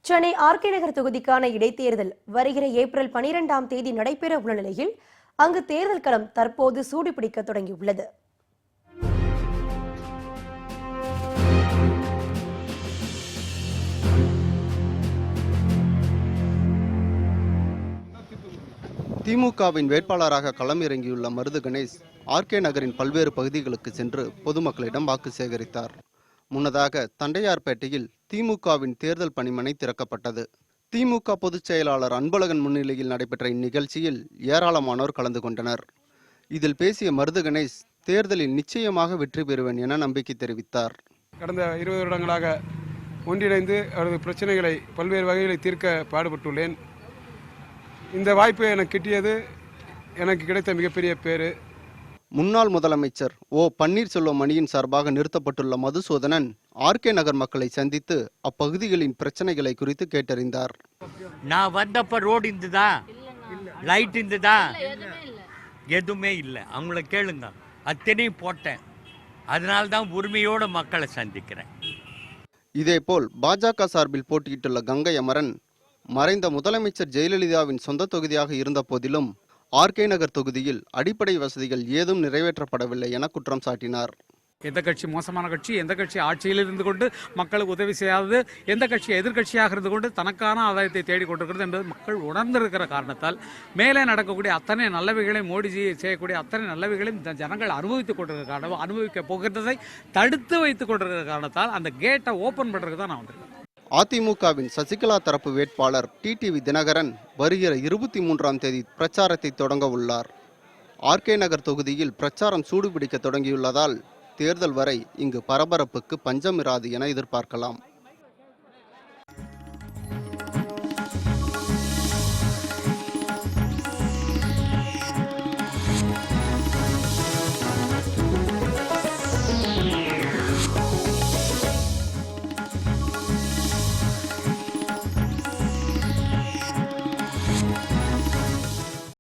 Chennai RK நகர் தொகுதிக்கான இடைத்தேர்தல் வருகிற ஏப்ரல் 12ஆம் தேதி நடைபெற உள்ள நிலையில் அங்கு தேர்தல் களம் தற்போது சூடுபிடிக்க தொடங்கியுள்ளது. திமுகவின் வேட்பாளராக களமிறங்கியுள்ள மருது கணேஷ் ஆர்கே நகரின் பல்வேறு பகுதிகளுக்கு சென்று பொதுமக்களிடம் வாக்கு சேகரித்தார். முன்னதாக தண்டையார்பேட்டையில் திமுகவின் தேர்தல் பணிமனை திறக்கப்பட்டது. திமுக பொதுச் செயலாளர் அன்பழகன் முன்னிலையில் நடைபெற்ற இந்நிகழ்ச்சியில் ஏராளமானோர் கலந்து கொண்டனர். இதில் பேசிய மருது கணேஷ் தேர்தலில் நிச்சயமாக வெற்றி பெறுவேன் என நம்பிக்கை தெரிவித்தார். கடந்த 20 வருடங்களாக ஒன்றிணைந்து அவரது பிரச்சனைகளை பல்வேறு வகைகளை தீர்க்க பாடுபட்டுள்ளேன். இந்த வாய்ப்பு எனக்கு கிட்டியது எனக்கு கிடைத்த மிகப்பெரிய பேரு. முன்னாள் முதலமைச்சர் ஓ பன்னீர்செல்வம் அணியின் சார்பாக நிறுத்தப்பட்டுள்ள மதுசூதனன் ஆர்கே நகர் மக்களை சந்தித்து அப்பகுதிகளின் பிரச்சனைகளை குறித்து கேட்டறிந்தார். நான் வந்தப்ப ரோடு இருந்ததா, லைட் இருந்ததா? எதுவுமே இல்லை. அவங்கள கேளுங்க, அத்தனையும் போட்டேன். அதனால்தான் உரிமையோட மக்களை சந்திக்கிறேன். இதேபோல் பாஜக சார்பில் போட்டியிட்டுள்ள கங்கை அமரன் மறைந்த முதலமைச்சர் ஜெயலலிதாவின் சொந்த தொகுதியாக இருந்த போதிலும் ஆர்கே நகர் தொகுதியில் அடிப்படை வசதிகள் ஏதும் நிறைவேற்றப்படவில்லை என குற்றம் சாட்டினார். எந்த கட்சி மோசமான கட்சி, எந்த கட்சி ஆட்சியில் இருந்து கொண்டு மக்களுக்கு உதவி செய்யாதது, எந்த கட்சி எதிர்கட்சியாக இருந்து கொண்டு தனக்கான ஆதாயத்தை தேடிக்கொண்டிருக்கிறது என்பது மக்கள் உணர்ந்திருக்கிற காரணத்தால் மேலே நடக்கக்கூடிய அத்தனை நல்லவைகளையும் மோடிஜி செய்யக்கூடிய அத்தனை நல்லவைகளையும் ஜனங்கள் அனுபவித்துக் கொண்டிருக்கிற காரணம், அனுபவிக்க போகிறதை தடுத்து வைத்துக் கொண்டிருக்கிற காரணத்தால் அந்த கேட்டை ஓபன் பண்றதுக்கு தான் நான் வந்திருக்கேன். அதிமுகவின் சசிகலா தரப்பு வேட்பாளர் டிடிவி தினகரன் வருகிற 23ஆம் தேதி பிரச்சாரத்தை தொடங்க உள்ளார். ஆர்கே நகர் தொகுதியில் பிரச்சாரம் சூடுபிடிக்க தொடங்கியுள்ளதால் தேர்தல் வரை இங்கு பரபரப்புக்கு பஞ்சமிராது என எதிர்பார்க்கலாம்.